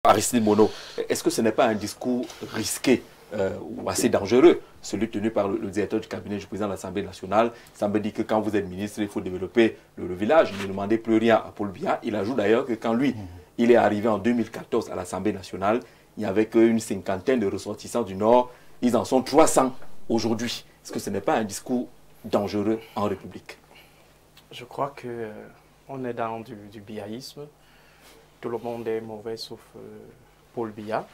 Aristide Mono, est-ce que ce n'est pas un discours risqué ou assez dangereux, celui tenu par le directeur du cabinet du président de l'Assemblée nationale? Ça me dit que quand vous êtes ministre, il faut développer le village. Ne demandez plus rien à Paul Biya. Il ajoute d'ailleurs que quand lui, il est arrivé en 2014 à l'Assemblée nationale, il n'y avait qu'une cinquantaine de ressortissants du Nord. Ils en sont 300 aujourd'hui. Est-ce que ce n'est pas un discours dangereux en République? Je crois qu'on est dans du biaïsme. Tout le monde est mauvais sauf Paul Biya.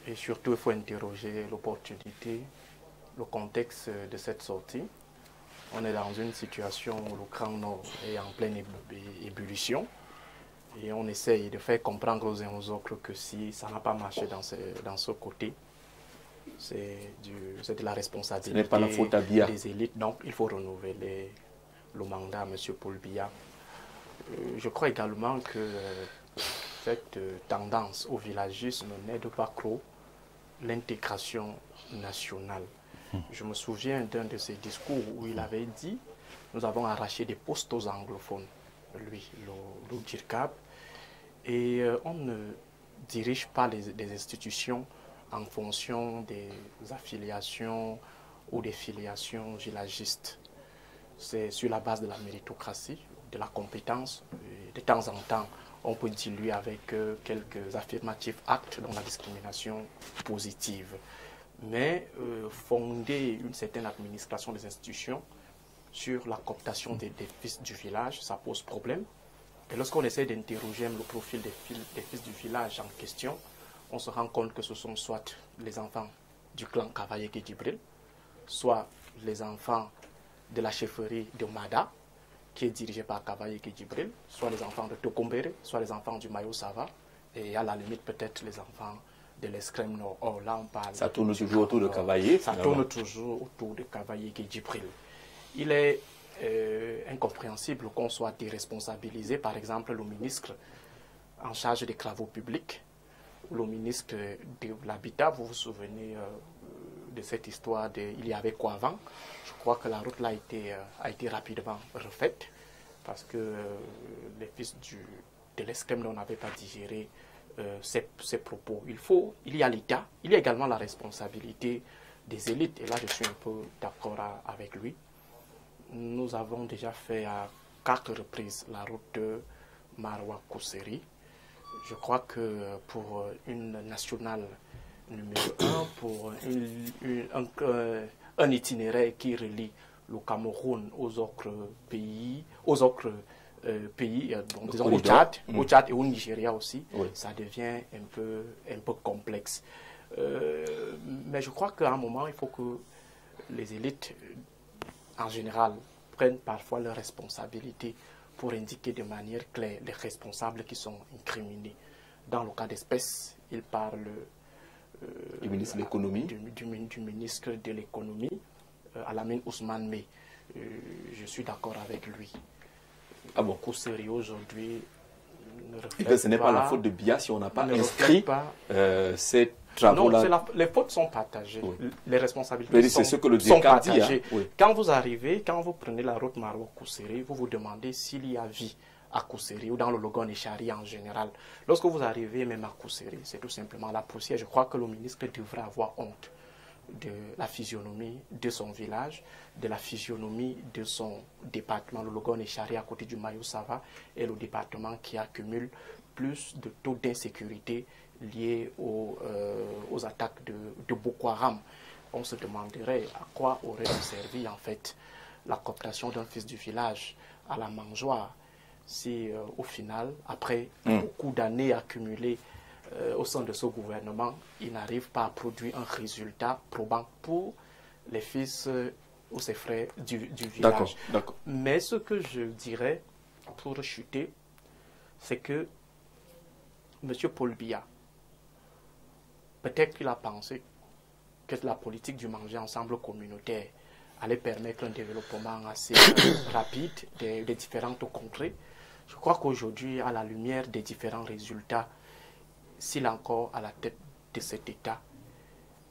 Et surtout, il faut interroger l'opportunité, le contexte de cette sortie. On est dans une situation où le Grand Nord est en pleine ébullition. Et on essaye de faire comprendre aux uns aux autres que si ça n'a pas marché dans ce côté, c'est de la responsabilité. Ce n'est pas la faute à Biya. Des élites. Donc, il faut renouveler le mandat à M. Paul Biya. Je crois également que cette tendance au villagisme n'aide pas trop l'intégration nationale. Je me souviens d'un de ses discours où il avait dit « Nous avons arraché des postes aux anglophones », lui, le DIRCAB, et on ne dirige pas les institutions en fonction des affiliations ou des filiations villagistes. C'est sur la base de la méritocratie, de la compétence. De temps en temps, on peut diluer avec quelques affirmatifs actes dans la discrimination positive. Mais fonder une certaine administration des institutions sur la cooptation des fils du village, ça pose problème. Et lorsqu'on essaie d'interroger le profil des fils du village en question, on se rend compte que ce sont soit les enfants du clan Kavaye Djibril, soit les enfants de la chefferie de Mada, qui est dirigée par Kavaye Djibril, soit les enfants de Tokombere, soit les enfants du Mayo Sava, et à la limite peut-être les enfants de l'Escrime Nord. Or là on parle... Ça tourne toujours autour de Kavaye. Ça tourne toujours autour de Kavaye Djibril. Il est incompréhensible qu'on soit déresponsabilisé, par exemple le ministre en charge des travaux publics, le ministre de l'Habitat, vous vous souvenez de cette histoire il y avait quoi avant? Je crois que la route là a été rapidement refaite parce que les fils de l'Escrime n'avaient pas digéré ces propos. Il y a l'État, il y a également la responsabilité des élites, et là je suis un peu d'accord avec lui. Nous avons déjà fait à 4 reprises la route de Marwa-Kousseri. Je crois que pour une nationale numéro 1, pour un itinéraire qui relie le Cameroun aux autres pays, donc, disons, au Tchad et au Nigeria aussi, oui. Ça devient un peu complexe. Mais je crois qu'à un moment, il faut que les élites, en général, prennent parfois leurs responsabilités pour indiquer de manière claire les responsables qui sont incriminés. Dans le cas d'espèce, il parle du ministre de l'économie, du ministre de l'économie, Alamine Ousmane Mey. Je suis d'accord avec lui. Ah bon? Kousseri aujourd'hui ne reflète pas... Ce n'est pas la faute de Biya si on n'a pas inscrit ces travaux-là. Non, les fautes sont partagées. Oui. Les responsabilités sont partagées. Hein? Oui. Quand vous prenez la route Marwa-Kousseri, vous vous demandez s'il y a vie à Kousseri ou dans le Logon et Chari en général. Lorsque vous arrivez même à Kousseri, c'est tout simplement la poussière. Je crois que le ministre devrait avoir honte de la physionomie de son village, de la physionomie de son département. Le Logon et Chari à côté du Mayo Sava est le département qui accumule plus de taux d'insécurité liés aux attaques de Boko Haram. On se demanderait à quoi aurait servi en fait la cooptation d'un fils du village à la mangeoire si au final, après beaucoup d'années accumulées au sein de ce gouvernement, il n'arrive pas à produire un résultat probant pour les fils ou ses frères du village. D'accord. Mais ce que je dirais pour chuter, c'est que M. Paul Biya, peut-être qu'il a pensé que la politique du manger ensemble communautaire allait permettre un développement assez rapide des différentes contrées. Je crois qu'aujourd'hui, à la lumière des différents résultats, s'il est encore à la tête de cet État,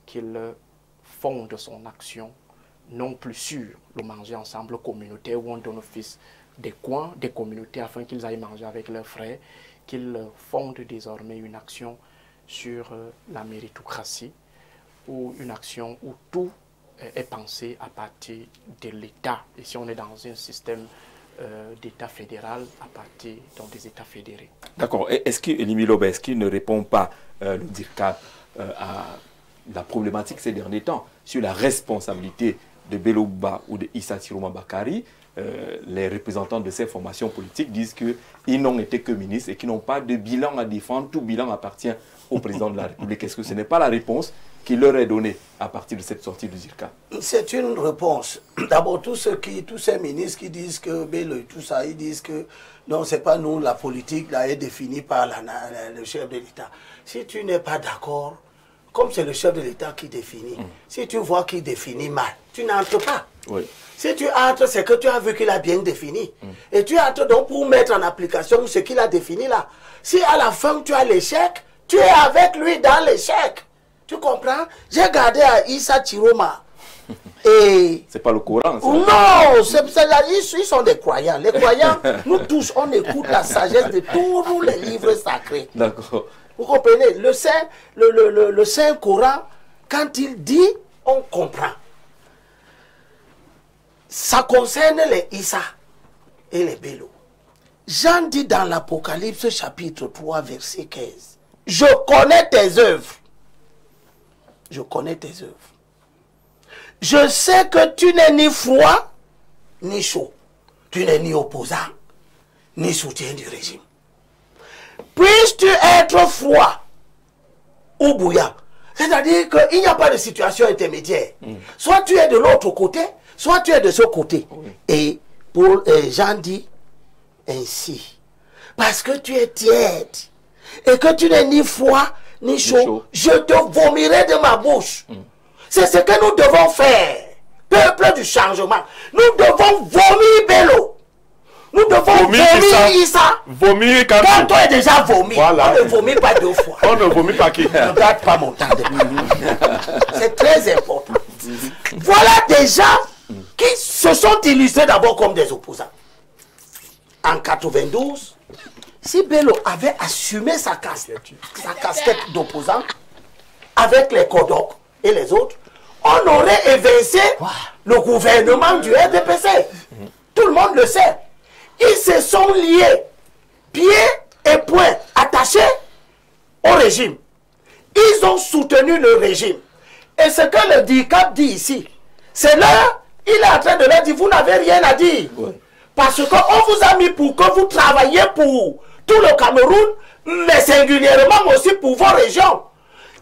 qu'il fonde son action non plus sur le manger ensemble communautaire où on donne au fils des coins, des communautés afin qu'ils aillent manger avec leurs frères, qu'il fonde désormais une action sur la méritocratie, ou une action où tout est pensé à partir de l'État. Et si on est dans un système d'État fédéral, à partir des États fédérés. D'accord. Est-ce que Elimi Lobe, est-ce qu'il ne répond pas, le DIRCAP, à la problématique ces derniers temps sur la responsabilité de Bello Ba ou de Issa Tiroma Bakari? Les représentants de ces formations politiques disent qu'ils n'ont été que ministres et qu'ils n'ont pas de bilan à défendre. Tout bilan appartient au président de la République. Est-ce que ce n'est pas la réponse qui leur est donnée à partir de cette sortie du DIRCAP? C'est une réponse. D'abord, tous ces ministres qui disent que Bello et tout ça, ils disent que non, ce n'est pas nous, la politique là, est définie par le chef de l'État. Si tu n'es pas d'accord, comme c'est le chef de l'État qui définit, si tu vois qu'il définit mal, tu n'entres pas. Oui. Si tu entres, c'est que tu as vu qu'il a bien défini. Et tu entres donc pour mettre en application ce qu'il a défini là. Si à la fin tu as l'échec, tu es avec lui dans l'échec. Tu comprends? J'ai gardé à Issa Tiroma. Et c'est pas le Coran, ça? Non, ils sont des croyants. Les croyants, nous tous, on écoute la sagesse de tous les livres sacrés. D'accord. Vous comprenez? Le Saint Coran, quand il dit, on comprend. Ça concerne les Issa et les Bello. Jean dit dans l'Apocalypse chapitre 3 verset 15, je connais tes œuvres. Je connais tes œuvres. Je sais que tu n'es ni froid, ni chaud. Tu n'es ni opposant, ni soutien du régime. Puisses-tu être froid ou bouillant? C'est-à-dire qu'il n'y a pas de situation intermédiaire. Soit tu es de l'autre côté, soit tu es de ce côté. Et pour Jean dit ainsi, parce que tu es tiède et que tu n'es ni froid ni chaud, je te vomirai de ma bouche. C'est ce que nous devons faire, peuple du changement. Nous devons vomir Bello. Nous devons vomir Issa. Vomir quand toi es déjà vomi. Voilà. On ne vomit pas deux fois. On ne vomit pas qui? Ne garde pas mon temps de c'est très important. Voilà des gens qui se sont illustrés d'abord comme des opposants. En 92, si Bello avait assumé sa casquette d'opposant avec les Kodok et les autres, on aurait évincé le gouvernement du RDPC. Tout le monde le sait. Ils se sont liés, pieds et poings attachés au régime. Ils ont soutenu le régime. Et ce que le DIRCAP dit ici, c'est là, il est en train de leur dire, vous n'avez rien à dire. Oui. Parce qu'on vous a mis pour que vous travailliez pour tout le Cameroun, mais singulièrement aussi pour vos régions.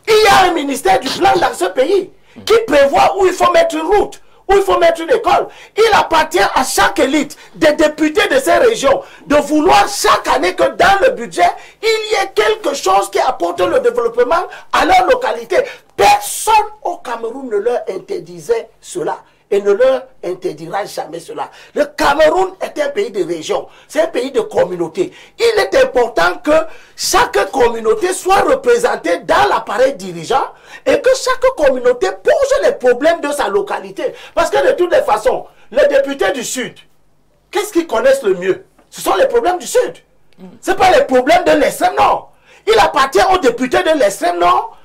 Il y a un ministère du plan dans ce pays qui prévoit où il faut mettre une route, où il faut mettre une école. Il appartient à chaque élite des députés de ces régions de vouloir chaque année que dans le budget, il y ait quelque chose qui apporte le développement à leur localité. Personne au Cameroun ne leur interdisait cela et ne leur interdira jamais cela. Le Cameroun est un pays de région, c'est un pays de communauté. Il est important que chaque communauté soit représentée dans l'appareil dirigeant et que chaque communauté pose les problèmes de sa localité. Parce que de toutes les façons, les députés du Sud, qu'est-ce qu'ils connaissent le mieux? Ce sont les problèmes du Sud. Ce n'est pas les problèmes de l'extrême Nord. Il appartient aux députés de l'extrême Nord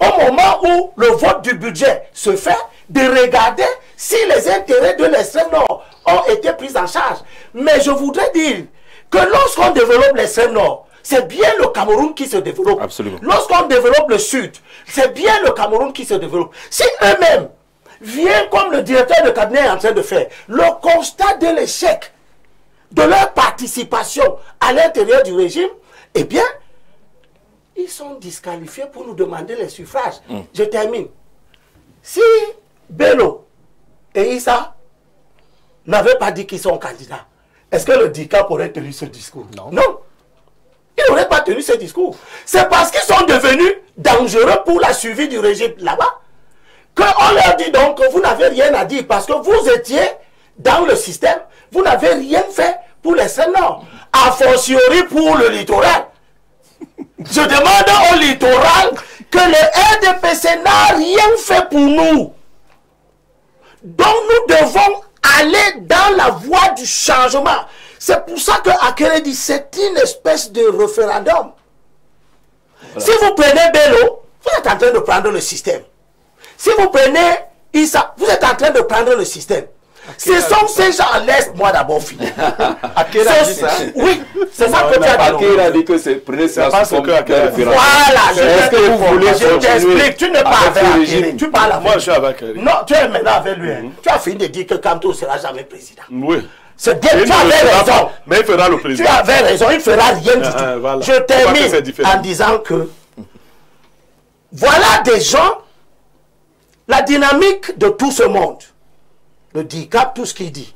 au moment où le vote du budget se fait, de regarder si les intérêts de l'extrême Nord ont été pris en charge. Mais je voudrais dire que lorsqu'on développe l'extrême Nord, c'est bien le Cameroun qui se développe. Lorsqu'on développe le Sud, c'est bien le Cameroun qui se développe. Si eux-mêmes viennent, comme le directeur de cabinet est en train de faire, le constat de l'échec de leur participation à l'intérieur du régime, eh bien, ils sont disqualifiés pour nous demander les suffrages. Je termine. Si Bello et Issa n'avaient pas dit qu'ils sont candidats, est-ce que le DIRCAP aurait tenu ce discours? Non. Non. Ils n'auraient pas tenu ce discours. C'est parce qu'ils sont devenus dangereux pour la survie du régime là-bas qu'on leur dit donc que vous n'avez rien à dire parce que vous étiez dans le système, vous n'avez rien fait pour l'extrême Nord. A fortiori pour le littoral. Je demande au littoral que le RDPC n'a rien fait pour nous. Donc nous devons aller dans la voie du changement. C'est pour ça que Akere dit c'est une espèce de référendum. Voilà. Si vous prenez Bello, vous êtes en train de prendre le système. Si vous prenez Issa, vous êtes en train de prendre le système. Ce sont ces gens à l'Est, moi d'abord fini. Akere a dit ça. Oui, c'est ça que tu as dit. Akere a dit que c'est prenez ça comme voilà, je t'explique. Tu n'es pas avec Akere. Tu parles avec. Moi, je suis avec Akere. Non, tu es maintenant avec lui. Tu as fini de dire que Kamto ne sera jamais président. Oui. C'est bien, tu avais raison. Mais il fera le président. Tu avais raison, il ne fera rien du tout. Voilà. Je termine en disant que voilà des gens, la dynamique de tout ce monde, le DICAP, tout ce qu'il dit,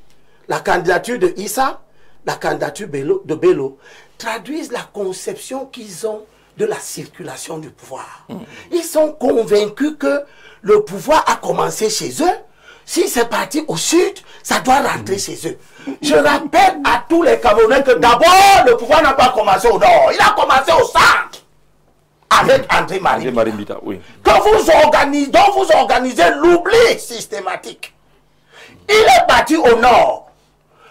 la candidature de Issa, la candidature de Bello, traduisent la conception qu'ils ont de la circulation du pouvoir. Ils sont convaincus que le pouvoir a commencé chez eux. Si c'est parti au sud, ça doit rentrer chez eux. Je rappelle à tous les Camerounais que d'abord, le pouvoir n'a pas commencé au nord. Il a commencé au centre. Avec André Marimbita. Oui. Que dont vous organisez l'oubli systématique. Il est parti au nord.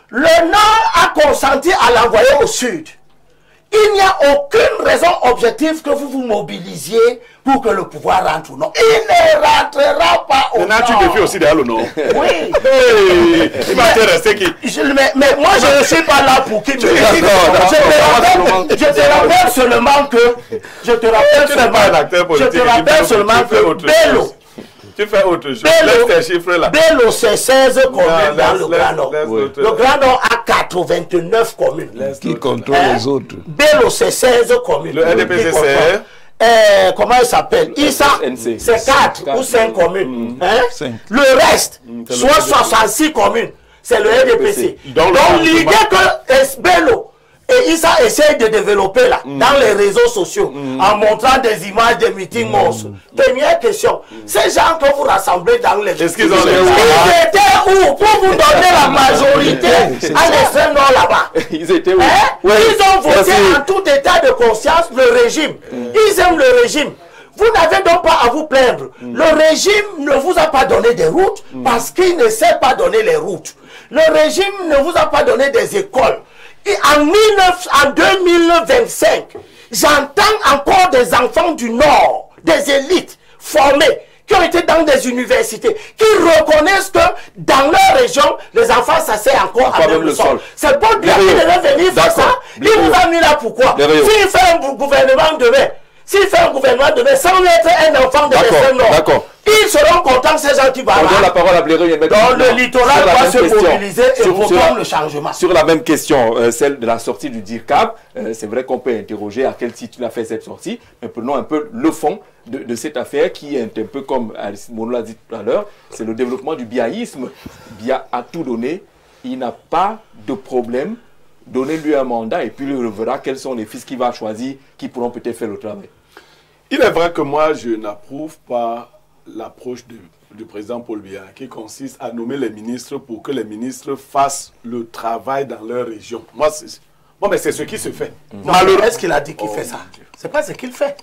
Le nord a consenti à l'envoyer au sud. Il n'y a aucune raison objective que vous vous mobilisiez pour que le pouvoir rentre au nord. Il ne rentrera pas au nord. Maintenant, tu défies aussi derrière le nord. Oui. Il va te rester qui? Mais moi, je ne suis pas là pour qui me... Je te rappelle seulement que... Je te rappelle seulement que Bello... Tu fais autre chose. Laisse tes chiffres là. Bello, c'est 16 communes dans le Grand Nord. Le Grand Nord a 89 communes. Qui contrôle les autres? Bello, c'est 16 communes. Le RDPC, c'est... comment il s'appelle? Issa, c'est 4 ou 5 communes. Le reste, soit 66 communes, c'est le RDPC. Donc l'idée que Bello et Issa essaie de développer là, dans les réseaux sociaux, en montrant des images des meetings monstres. Première question, ces gens que vous rassemblez dans les... Est-ce qu'ils ont ils étaient où pour vous donner la majorité à l'extrême nord là-bas? Ils étaient où? Ils ont voté en tout état de conscience le régime. Ils aiment le régime. Vous n'avez donc pas à vous plaindre. Le régime ne vous a pas donné des routes parce qu'il ne sait pas donner les routes. Le régime ne vous a pas donné des écoles. Et en 2025, j'entends encore des enfants du Nord, des élites formées, qui ont été dans des universités, qui reconnaissent que dans leur région, les enfants s'asseyent encore avec le sol. C'est bon bien qu'il devait venir faire ça. Il vous a mis là pourquoi? S'il fait un gouvernement demain, sans mettre un enfant de l'extrême Nord, ils seront contents, ces gens qui vont là. On donne la parole à Blaireau. Dans le littoral va se mobiliser et voter le changement. Sur la même question, celle de la sortie du DIRCAP, c'est vrai qu'on peut interroger à quel titre il a fait cette sortie, mais prenons un peu le fond de cette affaire qui est un peu comme Aristide Mono l'a dit tout à l'heure, c'est le développement du biaïsme. Bia a tout donné, il n'a pas de problème, donnez-lui un mandat et puis il verra quels sont les fils qu'il va choisir qui pourront peut-être faire le travail. Il est vrai que moi, je n'approuve pas l'approche du président Paul Biya qui consiste à nommer les ministres pour que les ministres fassent le travail dans leur région. Moi, c'est ce qui se fait. Malheureusement, est-ce qu'il a dit qu'il fait ça? C'est pas ce qu'il fait.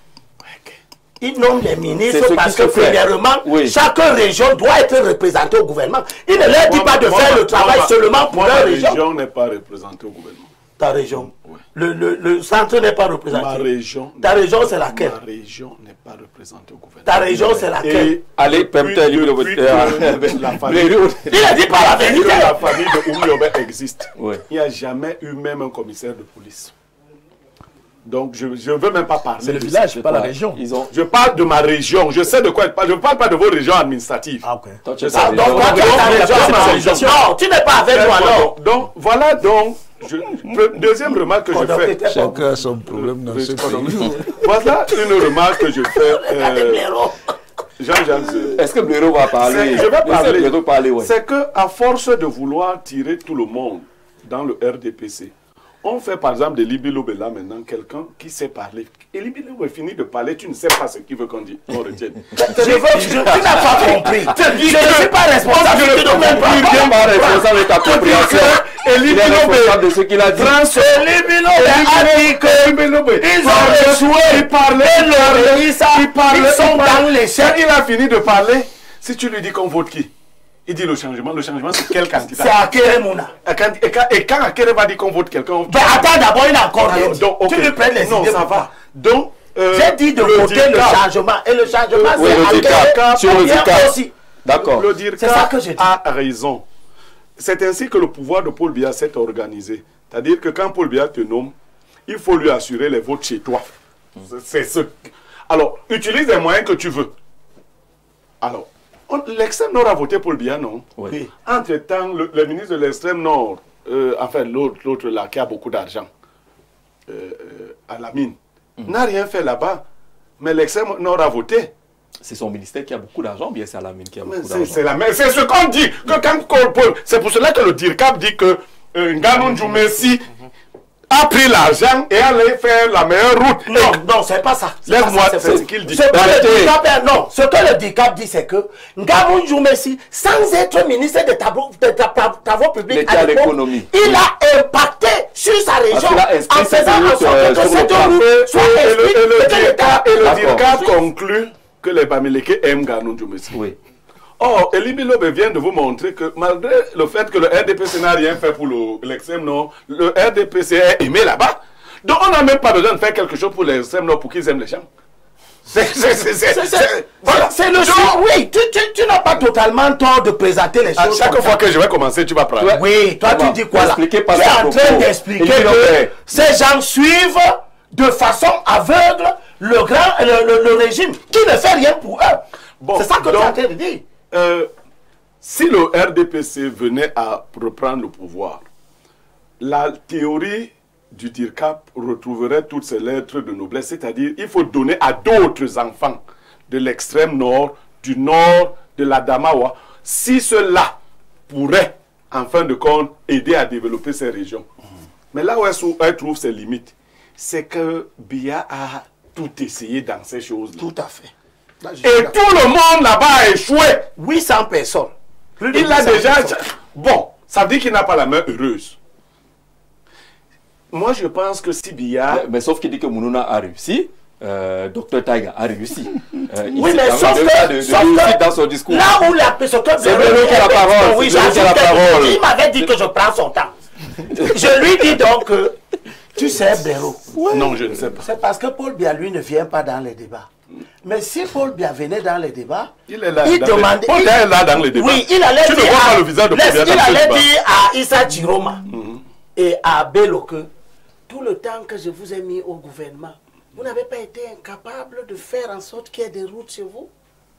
Il nomme les ministres parce que premièrement, chaque région doit être représentée au gouvernement. Il ne leur dit pas de faire le travail seulement pour leur région. Ma région n'est pas représentée au gouvernement. Ta région. Oui. Le centre n'est pas représenté. Ma région. Ta région, c'est laquelle? Ma région n'est pas représentée au gouvernement. Ta région, c'est laquelle? Allez, permettez lui la famille. Il a dit pas la vérité. La famille de Oumyobé existe. Il n'y a jamais eu même un commissaire de police. Donc, je ne veux même pas parler. C'est le village, pas la région. Je parle de ma région. Je sais de quoi je parle. Je ne parle pas de vos régions administratives. Ah, ok. Donc, tu n'es pas avec moi, alors. Donc, voilà donc. Deuxième remarque que je fais. Chacun a son problème dans ce pays. Voilà une remarque que je fais. Jean-Jacques. Est-ce que Blaireau va parler? Je vais parler. C'est qu'à force de vouloir tirer tout le monde dans le RDPC, on fait par exemple de Libi Lobela maintenant quelqu'un qui sait parler. Et Libi Lobela finit de parler, tu ne sais pas ce qu'il veut qu'on dise. On retienne. Tu n'as pas compris. Je ne suis pas responsable. Je ne suis pas responsable de ta compréhension. Et Libi Lobela de ce qu'il a dit. Libi Lobela a dit qu'ils ont échoué. Il parlait. Ils sont dans les chefs. Il a fini de parler. Si tu lui dis qu'on vote qui? Il dit le changement c'est quel candidat? C'est Akere Mouna. Et quand Akere va dire qu'on vote quelqu'un... Mais attends, d'abord, il a encore dit. Tu lui prends les idées. Non, ça va. Donc, j'ai dit de voter le changement. Et le changement, c'est Akere sur le DIRCAP aussi. D'accord. Le DIRCAP a raison. C'est ainsi que le pouvoir de Paul Biya s'est organisé. C'est-à-dire que quand Paul Biya te nomme, il faut lui assurer les votes chez toi. C'est ce... Alors, utilise les moyens que tu veux. Alors, l'extrême nord a voté Paul Biya, non? Oui. Entre-temps, le ministre de l'extrême nord, enfin l'autre là, qui a beaucoup d'argent, à la mine, n'a rien fait là-bas. Mais l'extrême nord a voté. C'est son ministère qui a beaucoup d'argent, bien c'est à la mine qui a beaucoup C'est d'argent. c'est ce qu'on dit. C'est pour cela que le DIRCAP dit que Nganou Djoumessi a pris l'argent et allait faire la meilleure route. Non, c'est pas ça. Laisse-moi, c'est ce qu'il dit. Ce que le DIRCAP dit, c'est que Nganou Djoumessi, sans être ministre des travaux publics à l'époque, il a impacté sur sa région en faisant en sorte que cette route soit et le DIRCAP conclut que les Bamileke aiment Nganou Djoumessi. Oui. Or, Elie Bilobe vient de vous montrer que malgré le fait que le RDPC n'a rien fait pour l'extrême nord, le RDPC est aimé là-bas. Donc on n'a même pas besoin de faire quelque chose pour l'extrême nord pour qu'ils aiment les gens. C'est le choix. Oui, tu n'as pas totalement tort de présenter les choses. À chaque fois que je vais commencer, tu vas prendre. Oui, toi tu dis quoi là? Tu es en train d'expliquer que ces gens suivent de façon aveugle le régime qui ne fait rien pour eux. Bon, c'est ça que tu es en train de dire. Si le RDPC venait à reprendre le pouvoir, la théorie du DIRCAP retrouverait toutes ses lettres de noblesse, c'est-à-dire il faut donner à d'autres enfants de l'extrême nord, du nord, de l'Adamawa, si cela pourrait, en fin de compte, aider à développer ces régions. Mais là où elle trouve ses limites, c'est que Biya a tout essayé dans ces choses-là. Tout à fait. Là, et tout le monde là-bas a échoué. 800 personnes. Il a déjà... Bon, ça veut dire qu'il n'a pas la main heureuse. Moi, je pense que si Biya... Mais sauf qu'il dit que Mounouna a réussi, Dr Taiga a réussi. Oui, mais sauf que dans son discours. Là où la... C'est Bélo qui a la parole. Oui, il m'avait dit que je prends son temps. Je lui dis donc que... Tu sais, Bélo. Non, je ne sais pas. C'est parce que Paul Biya, lui, ne vient pas dans les débats. Mais si Paul Biya venait dans les débats, il est là. Il demandait. Paul Biya est là dans les débats. Oui, il allait dire. Tu ne vois pas le visage de Paul Biya. Il allait dire à Issa Chiroma et à Bélo que tout le temps que je vous ai mis au gouvernement, vous n'avez pas été incapable de faire en sorte qu'il y ait des routes chez vous.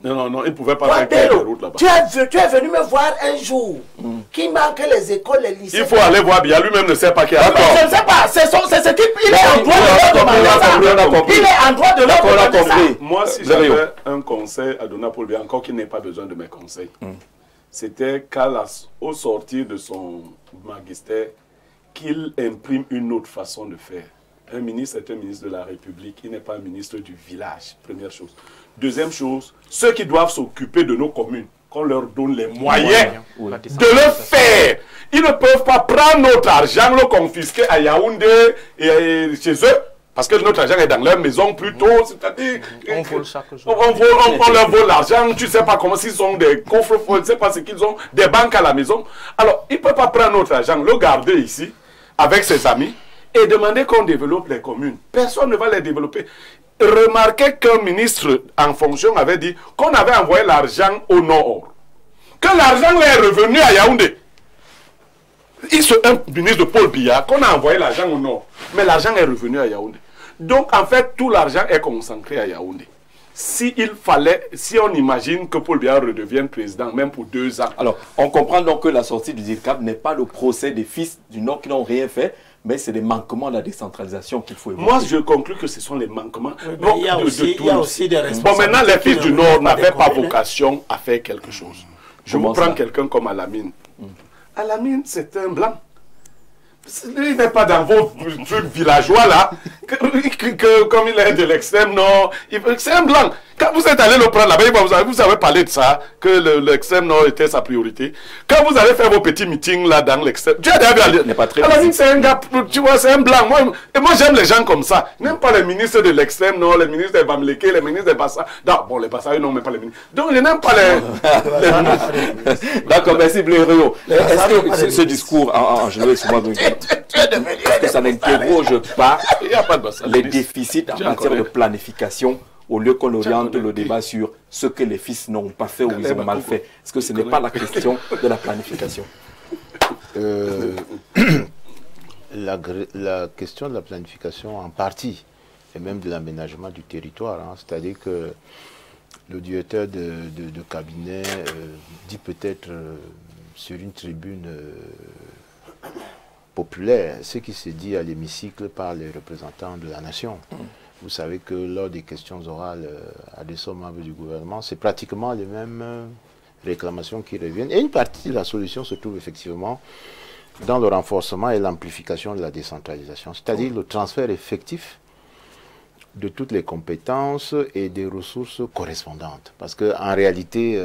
Non, il ne pouvait pas faire des routes là-bas. Tu es venu me voir un jour qui manque les écoles, les lycées. Il faut aller voir Biya, lui-même ne sait pas qui est là. Je ne sais pas, c'est ce qu'il est en droit de leur demander ça. Il est en droit de leur demander ça. Moi, si j'avais un conseil à donner à Paul Biya, encore qu'il n'ait pas besoin de mes conseils, c'était qu'au sortir de son magistère, qu'il imprime une autre façon de faire. Un ministre est un ministre de la République, il n'est pas un ministre du village, première chose. Deuxième chose, ceux qui doivent s'occuper de nos communes, qu'on leur donne les moyens de le faire. Ils ne peuvent pas prendre notre argent, le confisquer à Yaoundé et chez eux, parce que notre argent est dans leur maison plutôt, c'est-à-dire... On vole chaque jour. On leur vole l'argent, tu ne sais pas comment, s'ils ont des coffres, tu ne sais pas ce qu'ils ont, des banques à la maison. Alors, ils ne peuvent pas prendre notre argent, le garder ici, avec ses amis, et demander qu'on développe les communes. Personne ne va les développer. Remarquez qu'un ministre en fonction avait dit qu'on avait envoyé l'argent au nord. Que l'argent est revenu à Yaoundé. Un ministre de Paul Biya, qu'on a envoyé l'argent au nord. Mais l'argent est revenu à Yaoundé. Donc en fait, tout l'argent est concentré à Yaoundé. Si on imagine que Paul Biya redevienne président, même pour 2 ans. Alors, on comprend donc que la sortie du DIRCAP n'est pas le procès des fils du Nord qui n'ont rien fait, mais c'est des manquements de la décentralisation qu'il faut évoquer. Moi, je conclus que ce sont les manquements. Oui, il y a aussi des responsabilités. Bon, maintenant, les fils du Nord n'avaient pas vocation à faire quelque chose. Je vous prends quelqu'un comme Alamine. Alamine, c'est un blanc. Il n'est pas dans vos trucs villageois là, comme il est de l'extrême nord. C'est un blanc Quand vous êtes allé le prendre là-bas, vous avez parlé de ça, que l'extrême nord était sa priorité. Quand vous allez faire vos petits meetings là dans l'extrême, tu as déjà vu. Alors c'est un gars, tu vois, c'est un blanc. Moi j'aime les gens comme ça. Je n'aime pas les ministres de l'extrême nord, les ministres des Bamleke, les ministres des Bassa. Non, bon, les Bassa, non, mais pas les ministres. Donc je n'aime pas les... D'accord, merci Blériot. Est-ce que ce discours en général, est-ce que ça n'interroge pas les déficits en matière de planification au lieu qu'on oriente le débat sur ce que les fils n'ont pas fait ou ils ont mal fait? Est-ce que ce n'est pas la question de la planification? La question de la planification en partie, et même de l'aménagement du territoire, hein, c'est-à-dire que le directeur de cabinet dit peut-être sur une tribune populaire ce qui se dit à l'hémicycle par les représentants de la nation. Vous savez que lors des questions orales à des membres du gouvernement, c'est pratiquement les mêmes réclamations qui reviennent. Et une partie de la solution se trouve effectivement dans le renforcement et l'amplification de la décentralisation, c'est-à-dire le transfert effectif de toutes les compétences et des ressources correspondantes. Parce qu'en réalité,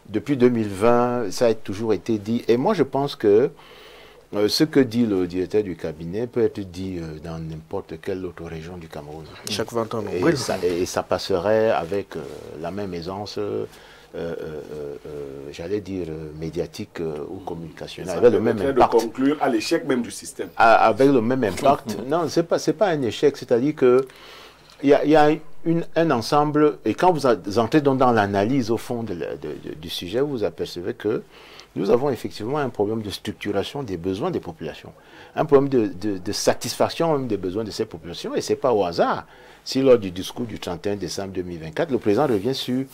depuis 2020, ça a toujours été dit. Et moi, je pense que ce que dit le directeur du cabinet peut être dit dans n'importe quelle autre région du Cameroun. Chaque 20 ans, et ça passerait avec la même aisance, j'allais dire médiatique ou communicationnelle. Avec le même impact. De conclure à l'échec même du système. Avec le même impact. Non, c'est pas un échec. C'est-à-dire que il y a un ensemble, et quand vous entrez dans l'analyse au fond du sujet, vous apercevez que nous avons effectivement un problème de structuration des besoins des populations, un problème de satisfaction même des besoins de ces populations, et ce n'est pas au hasard si lors du discours du 31 décembre 2024, le président revient sur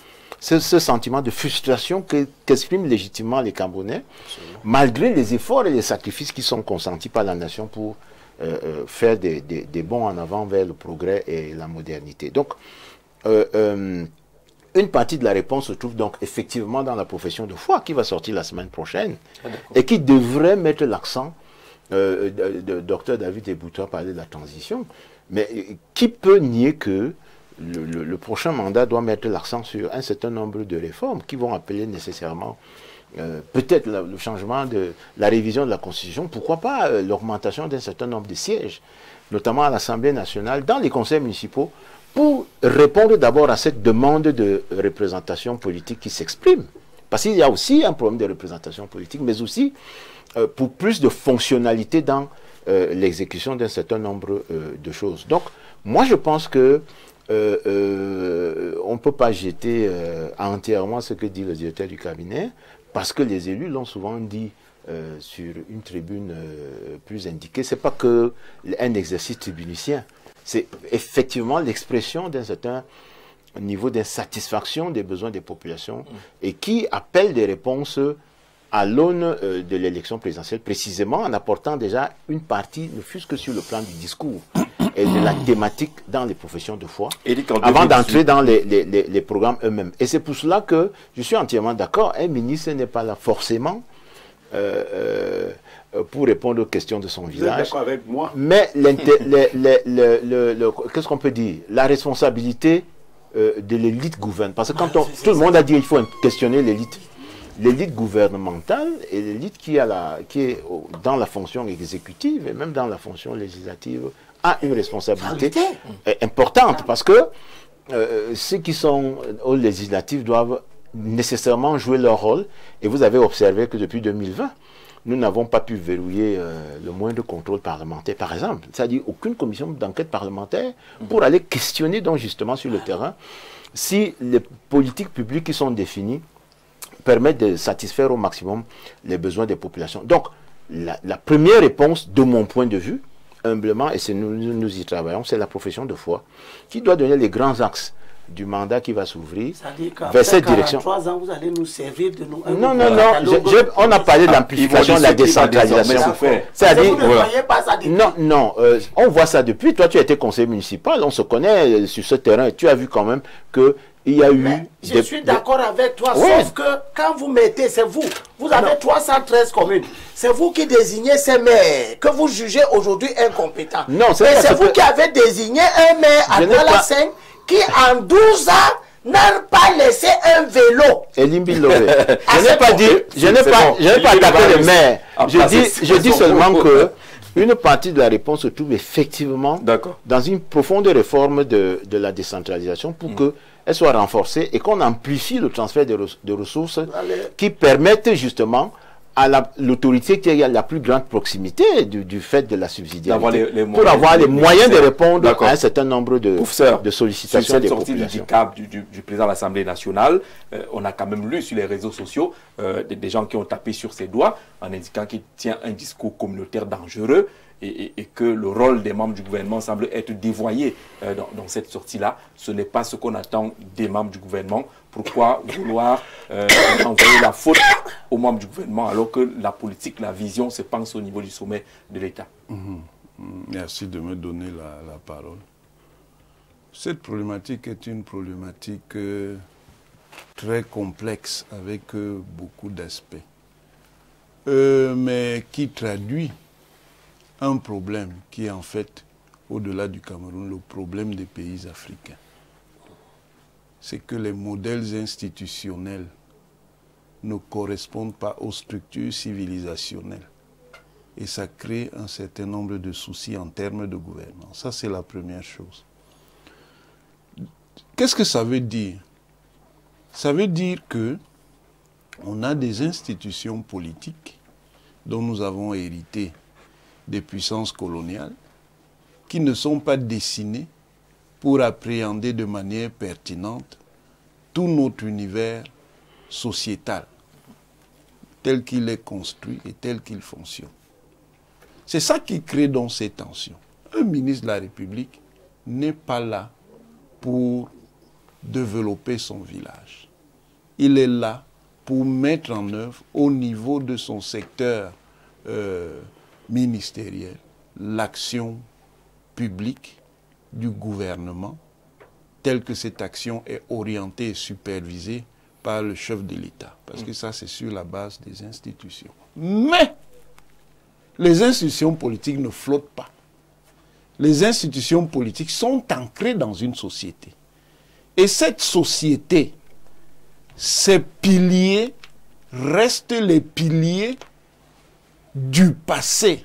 ce sentiment de frustration qu'expriment légitimement les Camerounais, malgré les efforts et les sacrifices qui sont consentis par la nation pour faire des bonds en avant vers le progrès et la modernité. Donc, une partie de la réponse se trouve donc effectivement dans la profession de foi qui va sortir la semaine prochaine et qui devrait mettre l'accent, Dr David Eboutoua parlait de la transition, mais qui peut nier que le prochain mandat doit mettre l'accent sur un certain nombre de réformes qui vont appeler nécessairement peut-être le changement de la révision de la Constitution, pourquoi pas l'augmentation d'un certain nombre de sièges, notamment à l'Assemblée nationale, dans les conseils municipaux, pour répondre d'abord à cette demande de représentation politique qui s'exprime. Parce qu'il y a aussi un problème de représentation politique, mais aussi pour plus de fonctionnalité dans l'exécution d'un certain nombre de choses. Donc, moi je pense que on ne peut pas jeter entièrement ce que dit le directeur du cabinet, parce que les élus l'ont souvent dit sur une tribune plus indiquée. Ce n'est pas qu'un exercice tribunicien. C'est effectivement l'expression d'un certain niveau d'insatisfaction des besoins des populations et qui appelle des réponses à l'aune de l'élection présidentielle, précisément en apportant déjà une partie, ne fût-ce que sur le plan du discours et de la thématique dans les professions de foi, avant d'entrer dans les programmes eux-mêmes. Et c'est pour cela que je suis entièrement d'accord, un ministre n'est pas là forcément pour répondre aux questions de son village. D'accord avec moi. Mais qu'est-ce qu'on peut dire? La responsabilité de l'élite gouverne. Parce que quand tout le monde a dit qu'il faut questionner l'élite gouvernementale et l'élite qui est dans la fonction exécutive et même dans la fonction législative a une responsabilité importante. Parce que ceux qui sont aux législatives doivent nécessairement jouer leur rôle. Et vous avez observé que depuis 2020, nous n'avons pas pu verrouiller le moindre contrôle parlementaire, par exemple. C'est-à-dire aucune commission d'enquête parlementaire pour aller questionner donc justement sur le terrain si les politiques publiques qui sont définies permettent de satisfaire au maximum les besoins des populations. Donc, la première réponse, de mon point de vue, humblement, et nous y travaillons, c'est la profession de foi qui doit donner les grands axes du mandat qui va s'ouvrir vers cette direction. 3 ans, vous allez nous servir de nous. Non, on a parlé de l'amplification de la décentralisation. C'est-à-dire, on voit ça depuis. Toi, tu as été conseiller municipal, on se connaît sur ce terrain, et tu as vu quand même que il y a eu... Je suis d'accord avec toi, sauf que quand vous mettez, c'est vous. Vous avez 313 communes. C'est vous qui désignez ces maires, que vous jugez aujourd'hui incompétents. Non, c'est vous qui avez désigné un maire à Douala 5 qui en 12 ans n'a pas laissé un vélo. Elimbi Loré. Je n'ai pas attaqué le maire. Je dis seulement que une partie de la réponse se trouve effectivement dans une profonde réforme de la décentralisation pour qu'elle soit renforcée et qu'on amplifie le transfert de ressources qui permettent justement à l'autorité qui a la plus grande proximité du fait de la subsidiarité pour avoir les moyens de répondre à un certain nombre de sollicitations des populations. Sur cette sortie du président de l'Assemblée nationale, on a quand même lu sur les réseaux sociaux des gens qui ont tapé sur ses doigts en indiquant qu'il tient un discours communautaire dangereux et que le rôle des membres du gouvernement semble être dévoyé dans cette sortie-là. Ce n'est pas ce qu'on attend des membres du gouvernement. Pourquoi vouloir envoyer la faute aux membres du gouvernement alors que la politique, la vision se pense au niveau du sommet de l'État? Merci de me donner la parole. Cette problématique est une problématique très complexe avec beaucoup d'aspects, mais qui traduit un problème qui est en fait, au-delà du Cameroun, le problème des pays africains. C'est que les modèles institutionnels ne correspondent pas aux structures civilisationnelles. Et ça crée un certain nombre de soucis en termes de gouvernance. Ça, c'est la première chose. Qu'est-ce que ça veut dire? Ça veut dire que on a des institutions politiques dont nous avons hérité des puissances coloniales qui ne sont pas destinées pour appréhender de manière pertinente tout notre univers sociétal, tel qu'il est construit et tel qu'il fonctionne. C'est ça qui crée donc ces tensions. Un ministre de la République n'est pas là pour développer son village. Il est là pour mettre en œuvre au niveau de son secteur ministériel l'action publique du gouvernement, telle que cette action est orientée et supervisée par le chef de l'État. Parce que ça, c'est sur la base des institutions. Mais les institutions politiques ne flottent pas. Les institutions politiques sont ancrées dans une société. Et cette société, ces piliers restent les piliers du passé.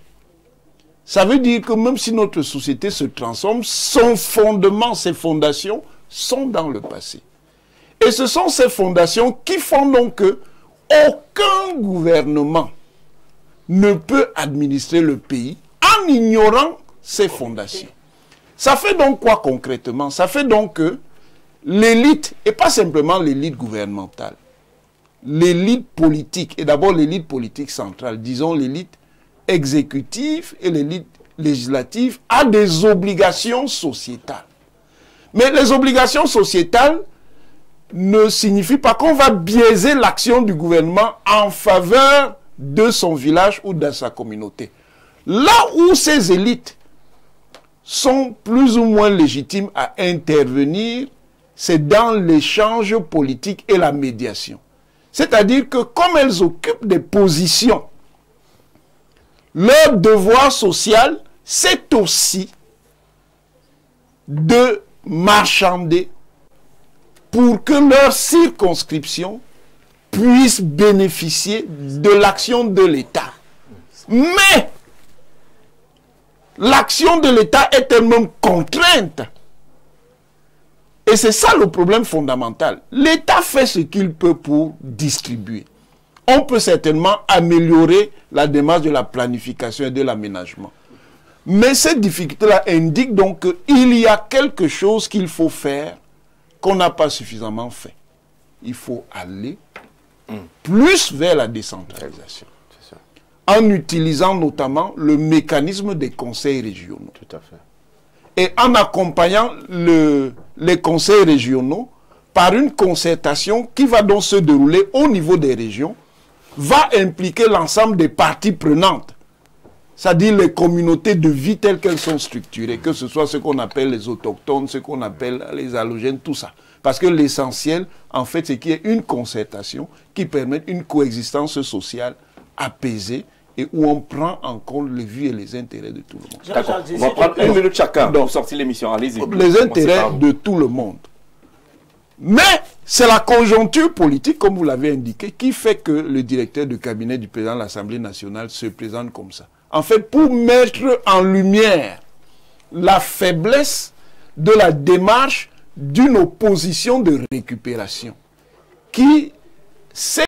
Ça veut dire que même si notre société se transforme, son fondement, ses fondations sont dans le passé. Et ce sont ces fondations qui font donc que aucun gouvernement ne peut administrer le pays en ignorant ses fondations. Ça fait donc quoi concrètement? Ça fait donc que l'élite, et pas simplement l'élite gouvernementale, l'élite politique, et d'abord l'élite politique centrale, disons l'élite exécutive et l'élite législative, a des obligations sociétales. Mais les obligations sociétales ne signifient pas qu'on va biaiser l'action du gouvernement en faveur de son village ou de sa communauté. Là où ces élites sont plus ou moins légitimes à intervenir, c'est dans l'échange politique et la médiation. C'est-à-dire que comme elles occupent des positions, leur devoir social, c'est aussi de marchander pour que leur circonscription puisse bénéficier de l'action de l'État. Mais l'action de l'État est elle-même contrainte. Et c'est ça le problème fondamental. L'État fait ce qu'il peut pour distribuer. On peut certainement améliorer la démarche de la planification et de l'aménagement. Mais cette difficulté-là indique donc qu'il y a quelque chose qu'il faut faire qu'on n'a pas suffisamment fait. Il faut aller plus vers la décentralisation. En utilisant notamment le mécanisme des conseils régionaux. Tout à fait. Et en accompagnant les conseils régionaux par une concertation qui va donc se dérouler au niveau des régions, va impliquer l'ensemble des parties prenantes, c'est-à-dire les communautés de vie telles qu'elles sont structurées, que ce soit ce qu'on appelle les autochtones, ce qu'on appelle les allogènes, tout ça. Parce que l'essentiel, en fait, c'est qu'il y ait une concertation qui permette une coexistence sociale apaisée et où on prend en compte les vues et les intérêts de tout le monde. D'accord. On va prendre 1 minute chacun pour sortir l'émission. Allez-y. Les intérêts de tout le monde. Mais c'est la conjoncture politique, comme vous l'avez indiqué, qui fait que le directeur de cabinet du président de l'Assemblée nationale se présente comme ça. En fait, pour mettre en lumière la faiblesse de la démarche d'une opposition de récupération qui sait